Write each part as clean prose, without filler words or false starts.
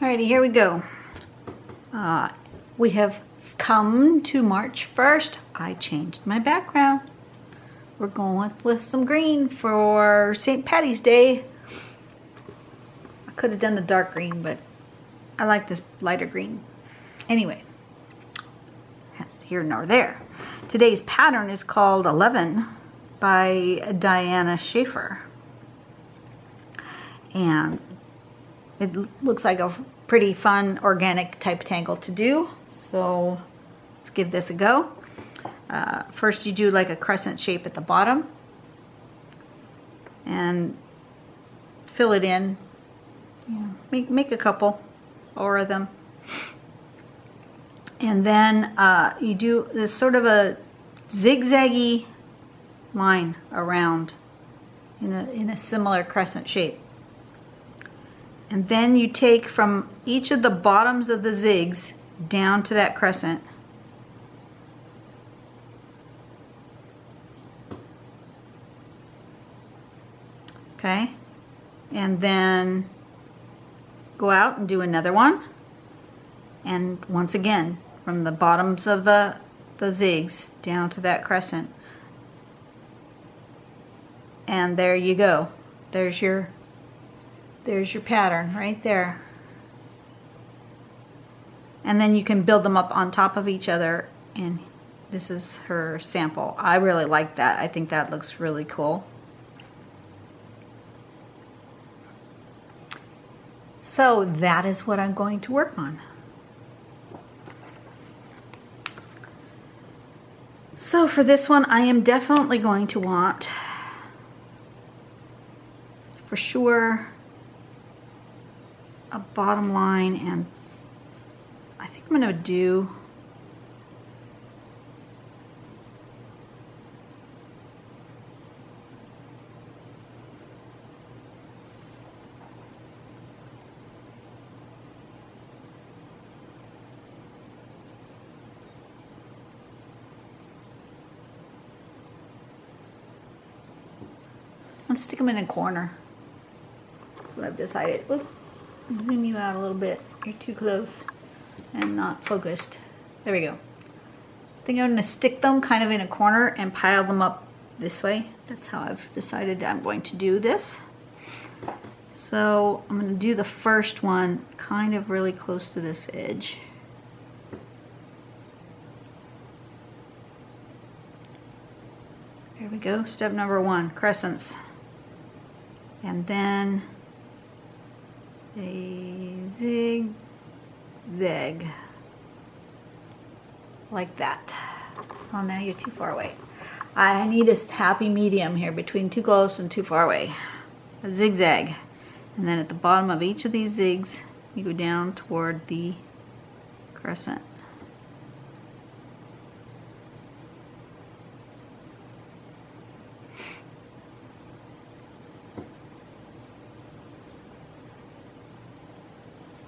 Alrighty, here we go. We have come to March 1st. I changed my background. We're going with some green for St. Patty's Day. I could have done the dark green, but I like this lighter green. Anyway, that's here nor there. Today's pattern is called 11 by Diana Schaefer. And it looks like a pretty fun organic type tangle to do. So let's give this a go. First you do like a crescent shape at the bottom and fill it in. Yeah, make a couple or of them. And then you do this sort of a zigzaggy line around in a similar crescent shape. And then you take from each of the bottoms of the zigs down to that crescent. Okay, and then go out and do another one. And once again, from the bottoms of the zigs down to that crescent. And there you go. There's your pattern right there. And then you can build them up on top of each other, and this is her sample. I really like that. I think that looks really cool. So that is what I'm going to work on. So for this one, I am definitely going to want, for sure, a bottom line, and I think I'm going to do let's stick them in a corner. That's what I've decided. Oops. Zoom you out a little bit. You're too close and not focused. There we go. I think I'm going to stick them kind of in a corner and pile them up this way. That's how I've decided I'm going to do this. So I'm going to do the first one kind of really close to this edge. There we go. Step number 1, crescents. And then a zigzag like that. Oh, now you're too far away. I need a happy medium here between too close and too far away. A zigzag. And then at the bottom of each of these zigs, you go down toward the crescent.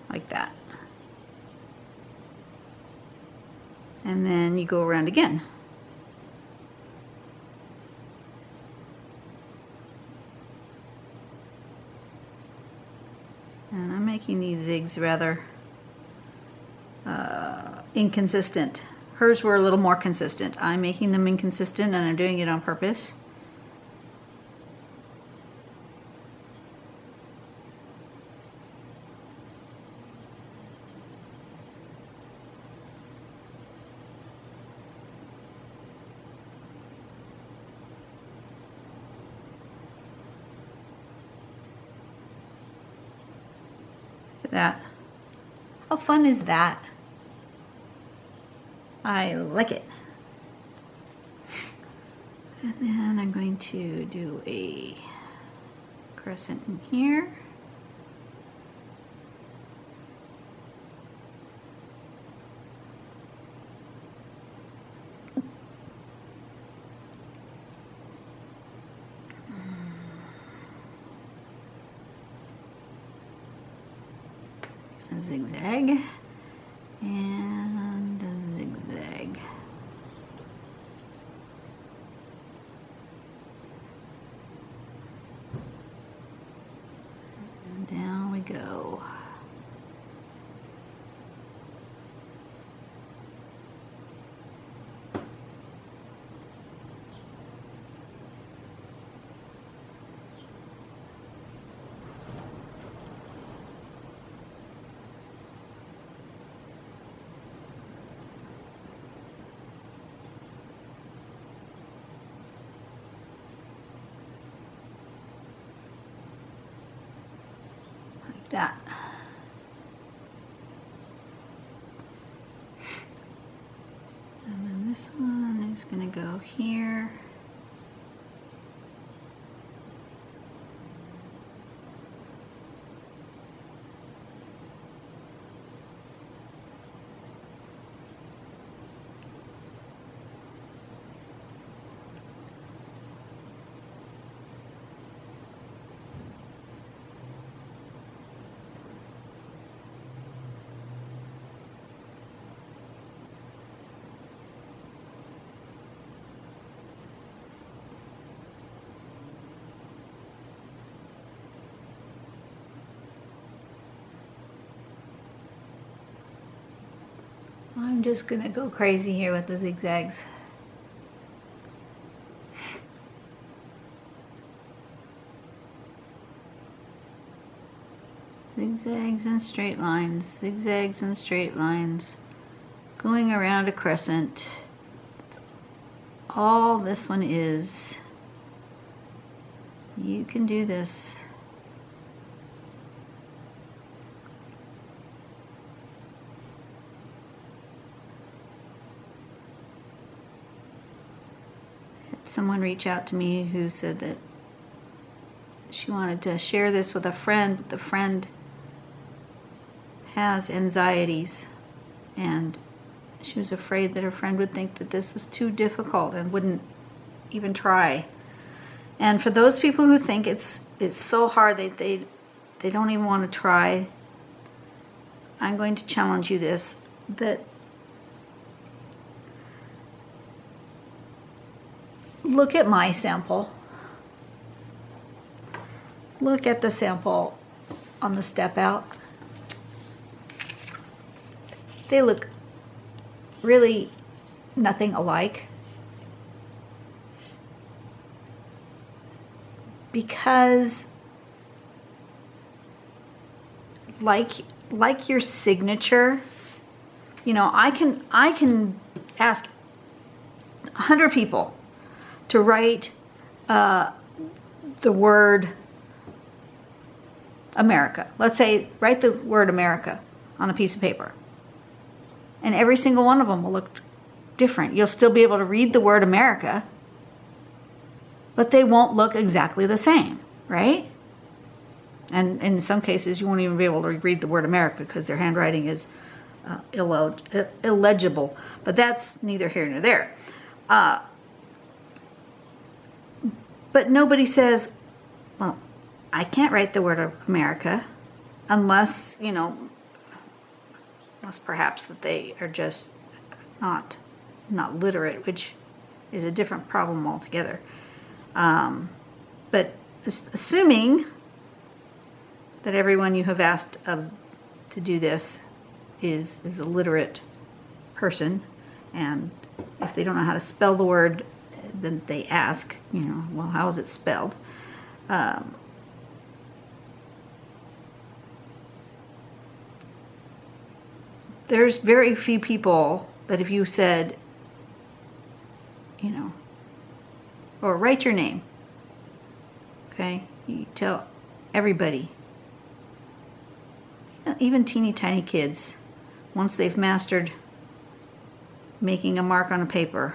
Like that. And then you go around again. And I'm making these zigs rather inconsistent. Hers were a little more consistent. I'm making them inconsistent, and I'm doing it on purpose. That. How fun is that? I like it. And then I'm going to do a crescent in here. A zigzag and a zigzag. And down we go. that. And then this one is going to go here. I'm just gonna go crazy here with the zigzags. Zigzags and straight lines, zigzags and straight lines, going around a crescent. That's all this one is. You can do this. Someone reached out to me who said that she wanted to share this with a friend. The friend has anxieties, and she was afraid that her friend would think that this was too difficult and wouldn't even try. And for those people who think it's so hard they don't even want to try, I'm going to challenge you that look at my sample. Look at the sample on the step out. They look really nothing alike. Because like your signature, you know, I can ask 100 people to write the word America. Let's say write the word America on a piece of paper. And every single one of them will look different. You'll still be able to read the word America, but they won't look exactly the same, right? And in some cases, you won't even be able to read the word America because their handwriting is illegible. But that's neither here nor there. But nobody says, well, I can't write the word America unless, you know, unless perhaps that they are just not literate, which is a different problem altogether. But assuming that everyone you have asked to do this is a literate person, and if they don't know how to spell the word, then they ask, you know, well, how is it spelled? There's very few people that if you said, you know, or write your name, okay, you tell everybody, even teeny tiny kids, once they've mastered making a mark on a paper,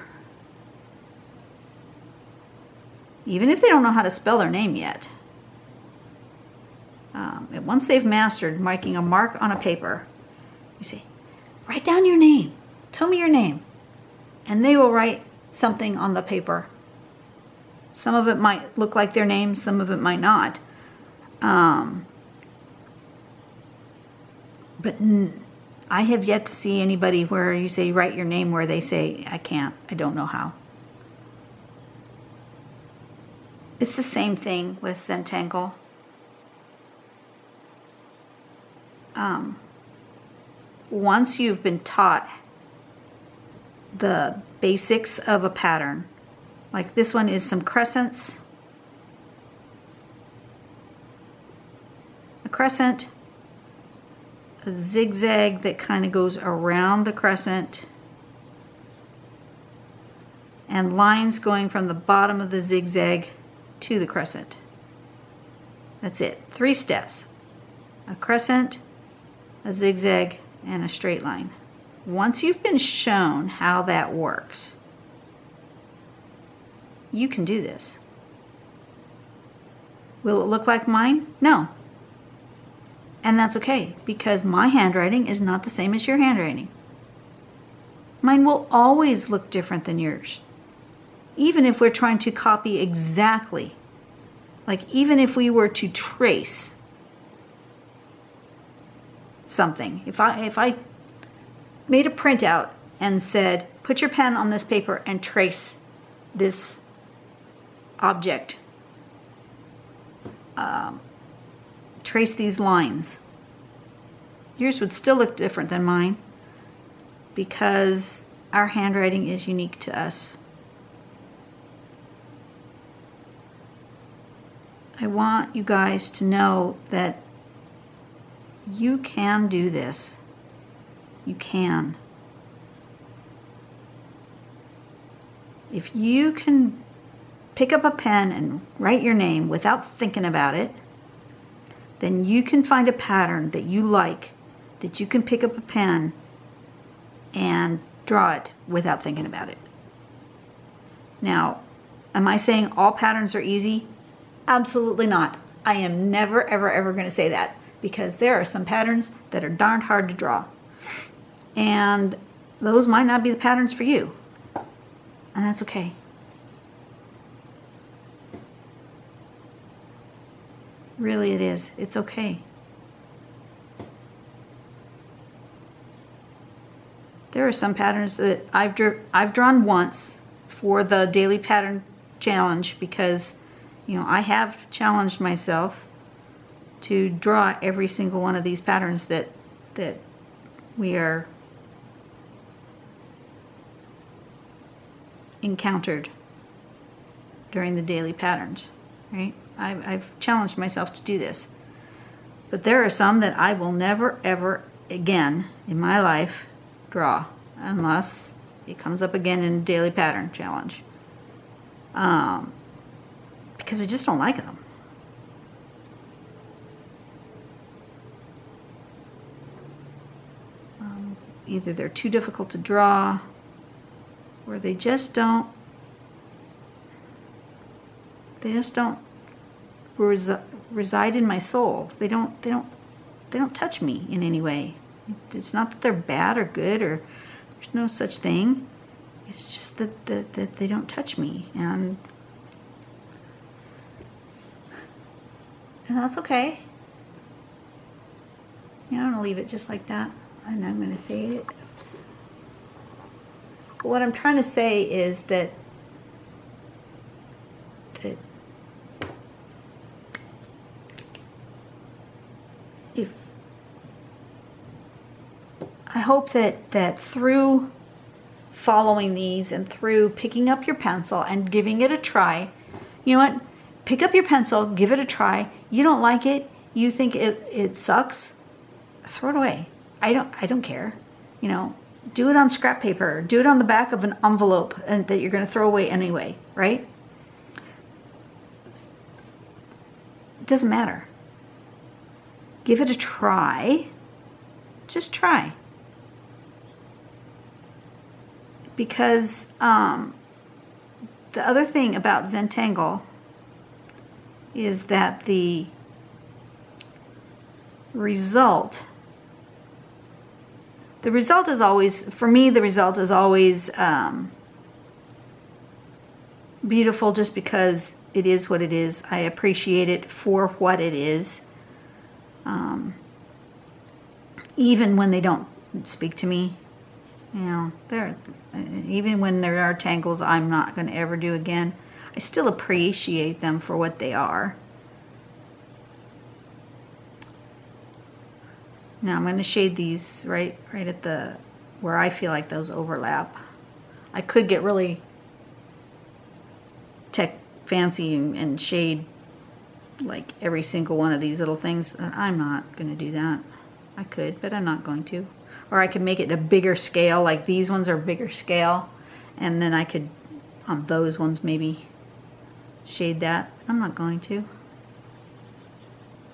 even if they don't know how to spell their name yet, once they've mastered making a mark on a paper, you say, write down your name, tell me your name, and they will write something on the paper. Some of it might look like their name, some of it might not. But I have yet to see anybody where you say write your name where they say, I can't, I don't know how. It's the same thing with Zentangle. Once you've been taught the basics of a pattern, like this one is some crescents, a crescent, a zigzag that kind of goes around the crescent, and lines going from the bottom of the zigzag to the crescent. That's it. 3 steps. a crescent, a zigzag, and a straight line. Once you've been shown how that works, you can do this. Will it look like mine? No. And that's okay, because my handwriting is not the same as your handwriting. Mine will always look different than yours. Even if we're trying to copy exactly, like even if we were to trace something. If I made a printout and said, put your pen on this paper and trace this object. Trace these lines. Yours would still look different than mine because our handwriting is unique to us. I want you guys to know that you can do this. You can. If you can pick up a pen and write your name without thinking about it, then you can find a pattern that you like, that you can pick up a pen and draw it without thinking about it. Now, am I saying all patterns are easy? Absolutely not. I am never, ever, ever going to say that, because there are some patterns that are darn hard to draw. And those might not be the patterns for you. And that's okay. Really it is. It's okay. There are some patterns that I've drawn once for the daily pattern challenge because, you know, I have challenged myself to draw every single one of these patterns that we are encountered during the daily patterns, right? I've challenged myself to do this. But there are some that I will never, ever again in my life draw unless it comes up again in a daily pattern challenge. Because I just don't like them. Either they're too difficult to draw or they just don't reside in my soul. They don't touch me in any way. It's not that they're bad or good, or there's no such thing. It's just that they don't touch me, and that's okay. You know, I'm gonna leave it just like that, and I'm gonna fade it. Oops. But what I'm trying to say is that if I hope that through following these and through picking up your pencil and giving it a try, you know what? Pick up your pencil, give it a try. You don't like it, you think it sucks, throw it away. I don't care. You know, do it on scrap paper, do it on the back of an envelope and that you're going to throw away anyway, right? It doesn't matter. Give it a try. Just try. Because the other thing about Zentangle is that the result is always, for me, the result is always beautiful just because it is what it is. I appreciate it for what it is. Even when they don't speak to me, you know, even when there are tangles I'm not going to ever do again, I still appreciate them for what they are. Now I'm going to shade these right at the where I feel like those overlap. I could get really tech fancy and shade like every single one of these little things. I'm not going to do that. I could, but I'm not going to. Or I could make it a bigger scale, like these ones are bigger scale, and then I could, on those ones, maybe shade that. I'm not going to.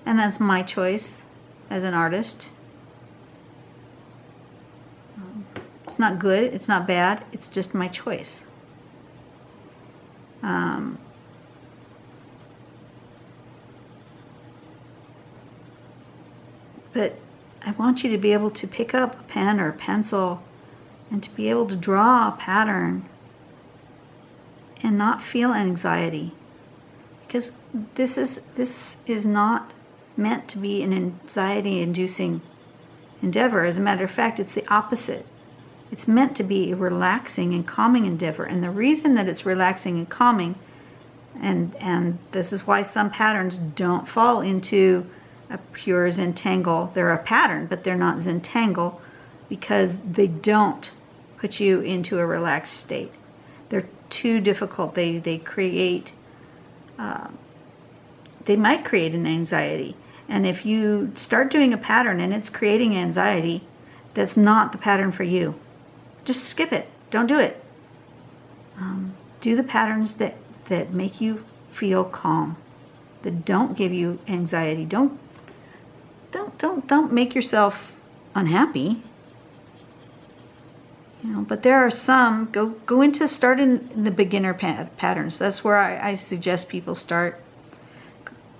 And that's my choice. as an artist. It's not good, it's not bad, it's just my choice. But I want you to be able to pick up a pen or a pencil and to be able to draw a pattern and not feel anxiety. Because this is not meant to be an anxiety-inducing endeavor. As a matter of fact, it's the opposite. It's meant to be a relaxing and calming endeavor. And the reason that it's relaxing and calming, and this is why some patterns don't fall into a pure Zentangle. They're a pattern, but they're not Zentangle because they don't put you into a relaxed state. They're too difficult. They create, they might create an anxiety. And if you start doing a pattern and it's creating anxiety, that's not the pattern for you. Just skip it. Don't do it. Do the patterns that make you feel calm, that don't give you anxiety. Don't make yourself unhappy. You know, but there are some, go into start in the beginner patterns. That's where I suggest people start.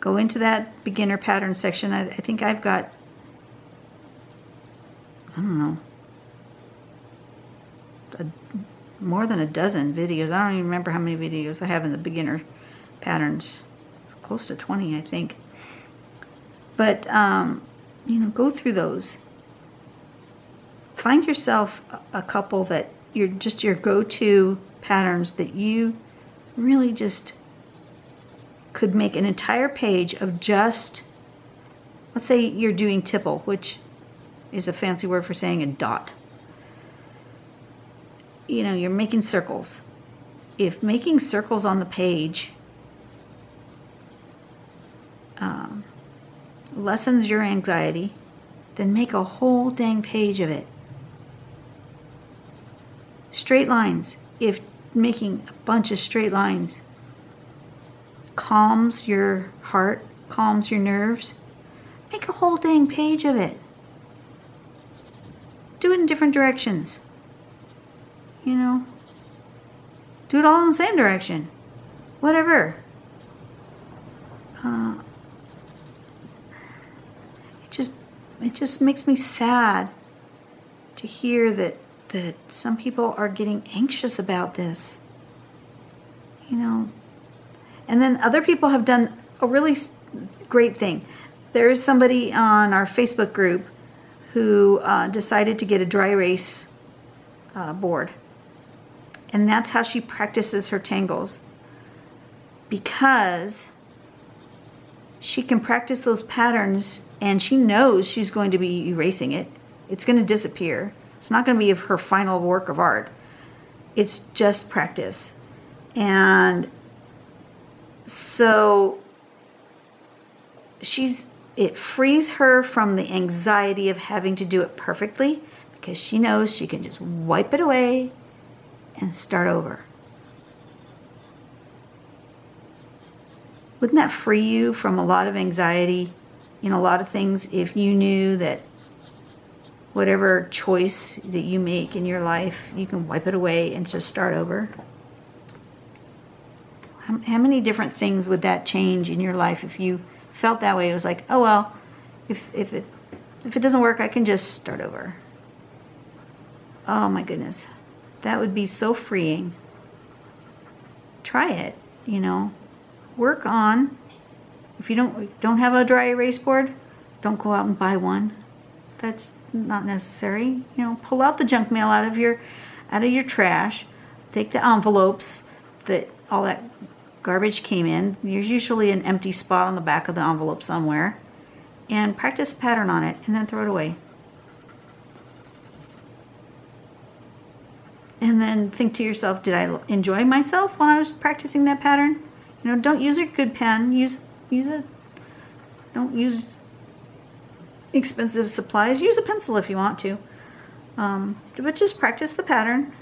Go into that beginner pattern section. I think I've got, I don't know, more than a dozen videos. I don't even remember how many videos I have in the beginner patterns. Close to 20, I think. But, you know, go through those. Find yourself a couple that you're just your go-to patterns that you really just could make an entire page of just, let's say you're doing tipple, which is a fancy word for saying a dot. You know, you're making circles. If making circles on the page lessens your anxiety, then make a whole dang page of it. Straight lines. If making a bunch of straight lines calms your heart, calms your nerves, make a whole dang page of it. Do it in different directions. You know, do it all in the same direction. Whatever. It just makes me sad to hear that some people are getting anxious about this. You know, and then other people have done a really great thing. There's somebody on our Facebook group who decided to get a dry erase board. And that's how she practices her tangles. Because she can practice those patterns and she knows she's going to be erasing it. It's going to disappear. It's not going to be her final work of art. It's just practice. And so it frees her from the anxiety of having to do it perfectly because she knows she can just wipe it away and start over. Wouldn't that free you from a lot of anxiety in a lot of things if you knew that whatever choice that you make in your life, you can wipe it away and just start over? How many different things would that change in your life if you felt that way? It was like, oh well, if it doesn't work, I can just start over. Oh my goodness. That would be so freeing. Try it, you know. Work on, if you don't have a dry erase board, don't go out and buy one. That's not necessary. You know, pull out the junk mail out of your trash. Take the envelopes that all that garbage came in. There's usually an empty spot on the back of the envelope somewhere. And practice a pattern on it and then throw it away. And then think to yourself, did I enjoy myself when I was practicing that pattern? You know, don't use a good pen. Don't use expensive supplies. Use a pencil if you want to. But just practice the pattern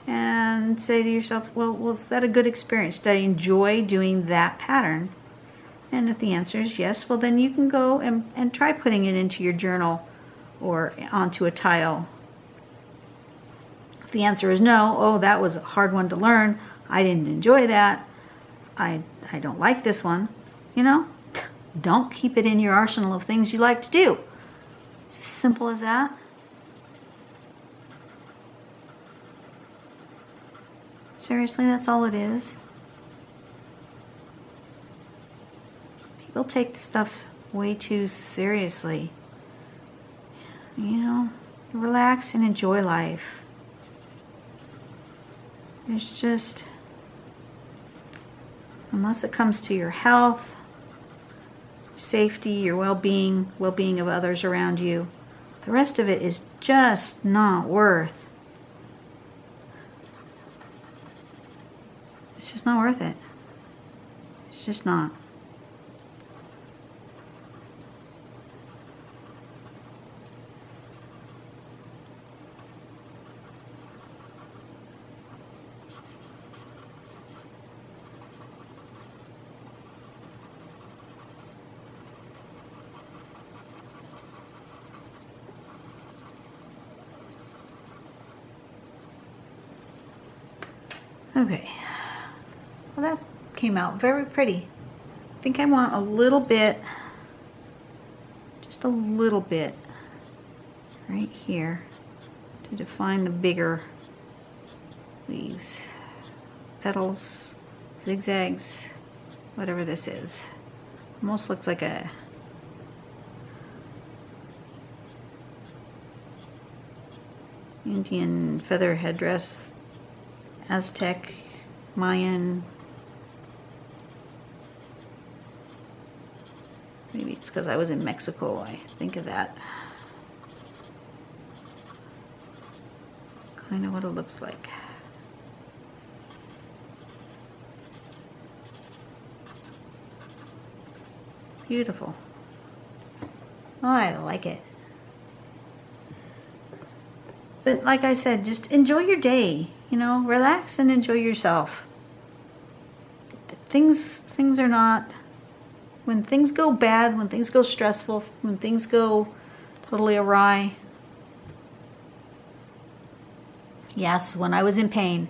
and say to yourself, well, was that a good experience? Did I enjoy doing that pattern? And if the answer is yes, well then you can go and try putting it into your journal or onto a tile. If the answer is no, oh, that was a hard one to learn, I didn't enjoy that, I don't like this one, you know, don't keep it in your arsenal of things you like to do. It's as simple as that. Seriously, that's all it is. People take this stuff way too seriously. You know, relax and enjoy life. There's just, unless it comes to your health, safety, your well-being of others around you, the rest of it is just not worth. It's just not worth it. It's just not. Okay, well that came out very pretty. I think I want a little bit, just a little bit right here to define the bigger leaves, petals, zigzags, whatever this is. Almost looks like a Indian feather headdress. Aztec, Mayan. Maybe it's because I was in Mexico, I think of that. Kind of what it looks like. Beautiful. Oh, I like it. But like I said, just enjoy your day. You know, relax and enjoy yourself. Things are not, when things go bad, when things go stressful, when things go totally awry. Yes, when I was in pain,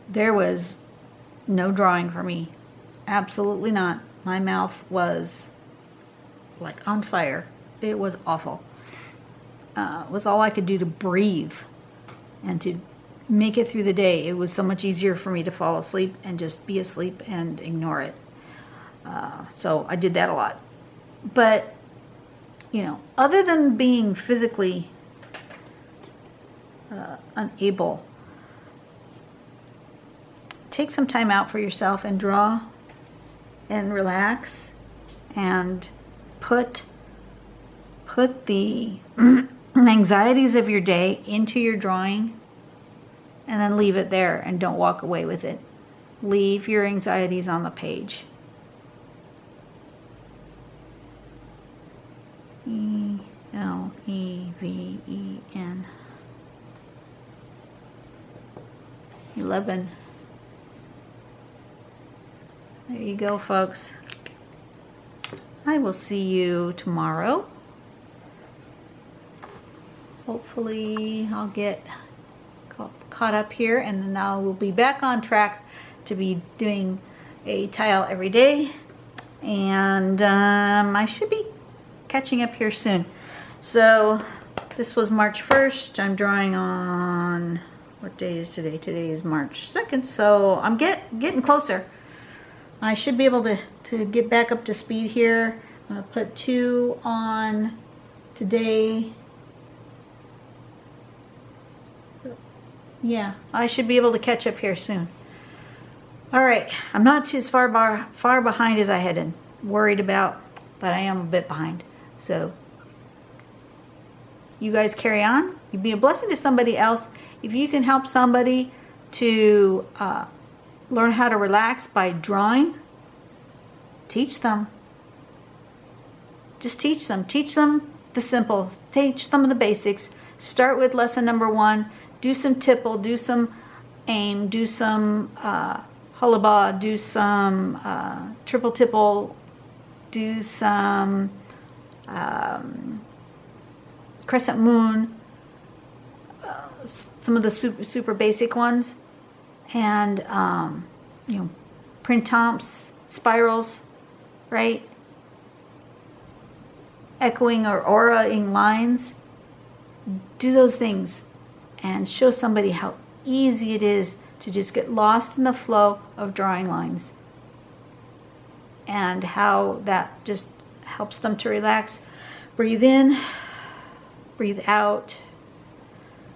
there was no drawing for me. Absolutely not. My mouth was like on fire. It was awful. It was all I could do to breathe and to make it through the day. It was so much easier for me to fall asleep and just be asleep and ignore it. So I did that a lot. But, you know, other than being physically unable, take some time out for yourself and draw and relax and put the anxieties of your day into your drawing. And then leave it there and don't walk away with it. Leave your anxieties on the page. E-L-E-V-E-N. 11. There you go, folks. I will see you tomorrow. Hopefully I'll get caught up here, and then now we'll be back on track to be doing a tile every day, and I should be catching up here soon. So this was March 1st. I'm drawing on, what day is today? Today is March 2nd, so I'm getting closer. I should be able to get back up to speed here. I'm going to put 2 on today. Yeah, I should be able to catch up here soon. All right, I'm not too as far behind as I had worried about, but I am a bit behind. So you guys carry on. You'd be a blessing to somebody else. If you can help somebody to learn how to relax by drawing, teach them. Just teach them. Teach them the simple. Teach them the basics. Start with lesson number 1. Do some tipple, do some aim, do some hullabah, do some triple tipple, do some crescent moon, some of the super basic ones, and you know, printemps, spirals, right? Echoing or auraing lines. Do those things and show somebody how easy it is to just get lost in the flow of drawing lines, and how that just helps them to relax. Breathe in, breathe out,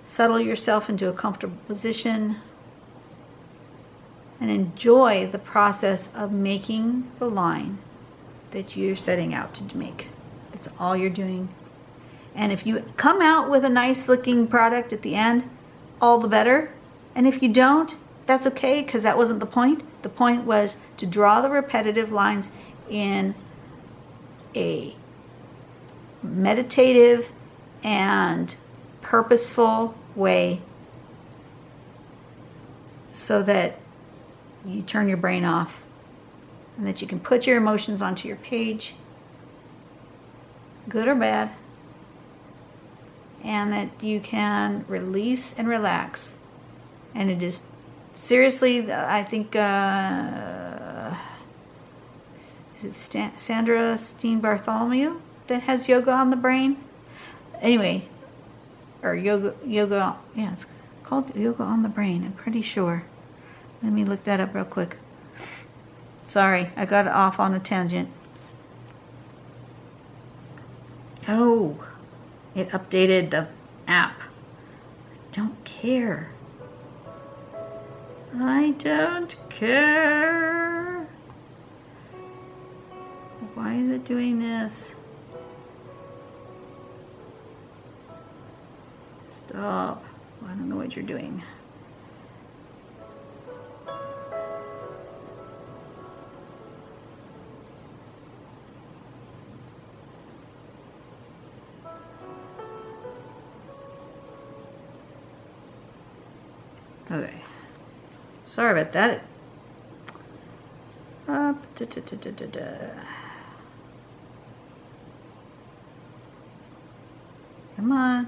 settle yourself into a comfortable position, and enjoy the process of making the line that you're setting out to make. It's all you're doing. And if you come out with a nice looking product at the end, all the better. And if you don't, that's okay, because that wasn't the point. The point was to draw the repetitive lines in a meditative and purposeful way, so that you turn your brain off and that you can put your emotions onto your page, good or bad, and that you can release and relax. And it is seriously, I think, is it Sandra Steen Bartholomew that has yoga on the brain? Anyway, or yoga, yeah, it's called Yoga on the Brain, I'm pretty sure. Let me look that up real quick. Sorry, I got off on a tangent. Oh, it updated the app. I don't care. I don't care. Why is it doing this? Stop. I don't know what you're doing. Okay. Sorry about that. Come on.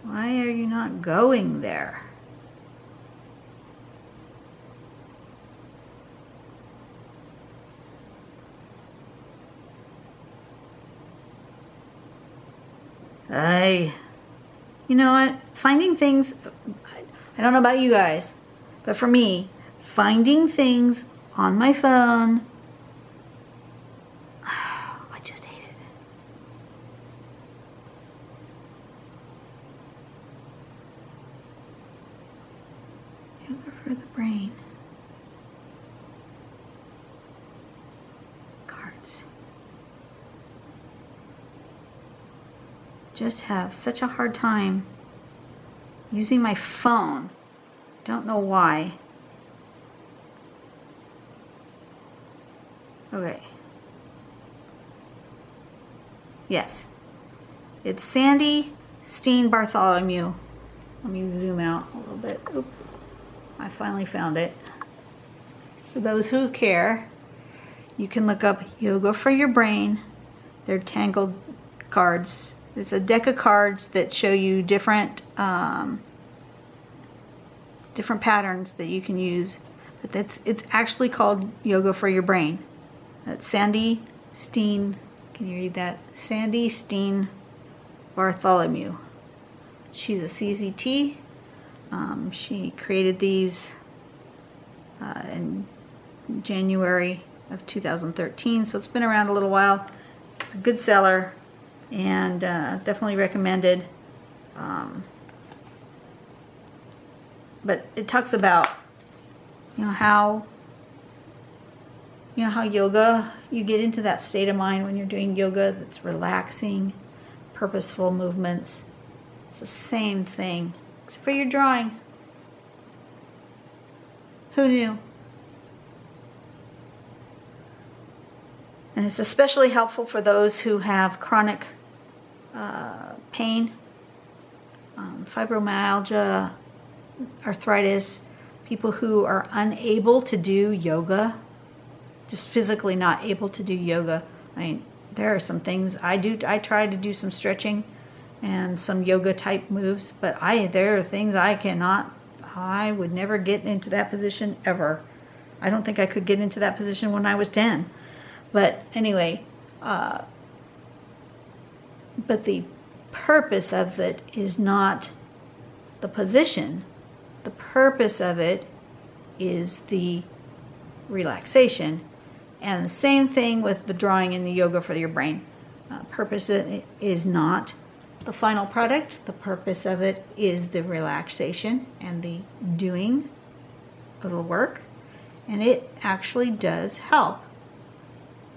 Why are you not going there? You know what? Finding things, I don't know about you guys, but for me, finding things on my phone, I just hate it. Yoga for the brain. Cards. Just have such a hard time using my phone. Don't know why. Okay. Yes. It's Sandy Steen Bartholomew. Let me zoom out a little bit. Oop. I finally found it. For those who care, you can look up Yoga for Your Brain. They're tangled cards. It's a deck of cards that show you different different patterns that you can use. But it's actually called Yoga for Your Brain. That's Sandy Steen. Can you read that? Sandy Steen Bartholomew. She's a CZT. She created these in January of 2013, so it's been around a little while. It's a good seller, and definitely recommended. But it talks about, how yoga, you get into that state of mind when you're doing yoga that's relaxing, purposeful movements. It's the same thing, except for your drawing. Who knew? And it's especially helpful for those who have chronic pain, fibromyalgia, arthritis, people who are unable to do yoga, just physically not able to do yoga. I mean, there are some things I do. I try to do some stretching and some yoga type moves, but there are things I cannot. I would never get into that position ever. I don't think I could get into that position when I was 10. But anyway, but the purpose of it is not the position. The purpose of it is the relaxation. And the same thing with the drawing and the yoga for your brain. Purpose is not the final product. The purpose of it is the relaxation and the doing of the work. And it actually does help.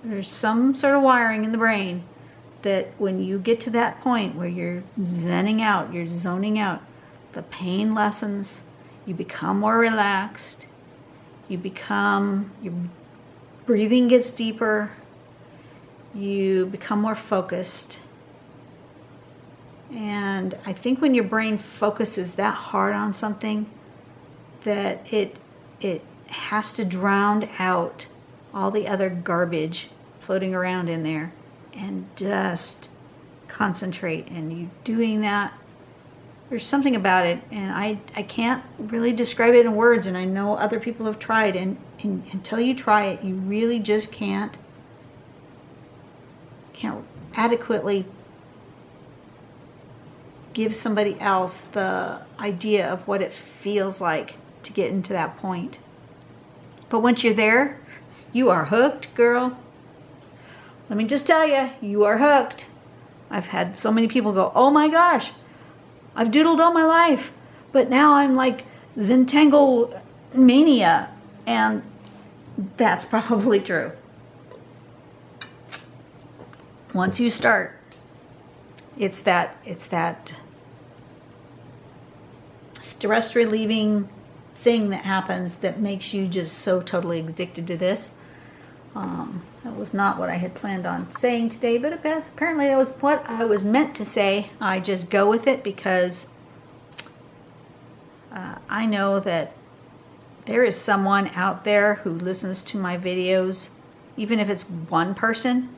There's some sort of wiring in the brain that when you get to that point where you're zenning out, you're zoning out, the pain lessens, you become more relaxed, your breathing gets deeper, you become more focused. And I think when your brain focuses that hard on something, that it has to drown out all the other garbage floating around in there and just concentrate. And you doing that, there's something about it, and I can't really describe it in words, and I know other people have tried, and until you try it, you really just can't adequately give somebody else the idea of what it feels like to get into that point. But once you're there, you are hooked, girl. Let me just tell you, you are hooked. I've had so many people go, oh my gosh, I've doodled all my life, but now I'm like Zentangle mania, and that's probably true. Once you start, it's that stress relieving thing that happens that makes you just so totally addicted to this. That was not what I had planned on saying today, but apparently that was what I was meant to say. I just go with it because I know that there is someone out there who listens to my videos, even if it's one person,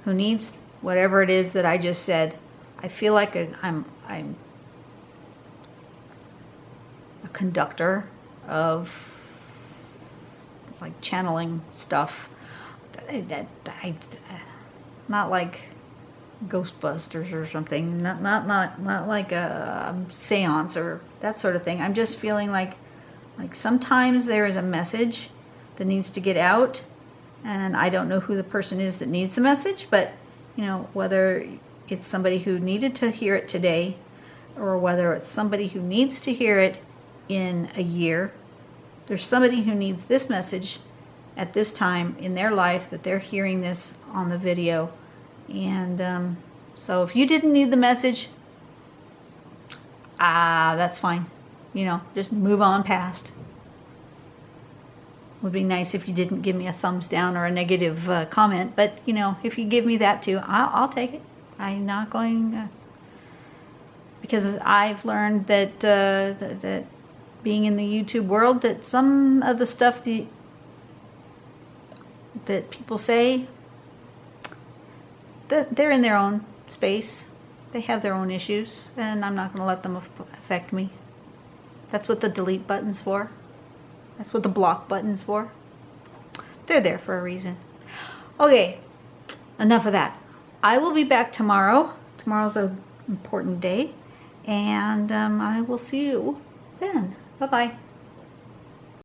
who needs whatever it is that I just said. I feel like I'm a conductor of like channeling stuff. Not like Ghostbusters or something. Not like a seance or that sort of thing. I'm just feeling like sometimes there is a message that needs to get out, and I don't know who the person is that needs the message, but you know, whether it's somebody who needed to hear it today or whether it's somebody who needs to hear it in a year, there's somebody who needs this message at this time in their life that they're hearing this on the video. And so if you didn't need the message, that's fine. You know, just move on past. Would be nice if you didn't give me a thumbs down or a negative comment, but you know, if you give me that too, I'll take it. I'm not going because I've learned that that being in the YouTube world, that some of the stuff that people say, that they're in their own space, they have their own issues, and I'm not going to let them affect me. That's what the delete button's for. That's what the block button's for. They're there for a reason. Okay, enough of that. I will be back tomorrow. Tomorrow's an important day, and I will see you then. Bye-bye.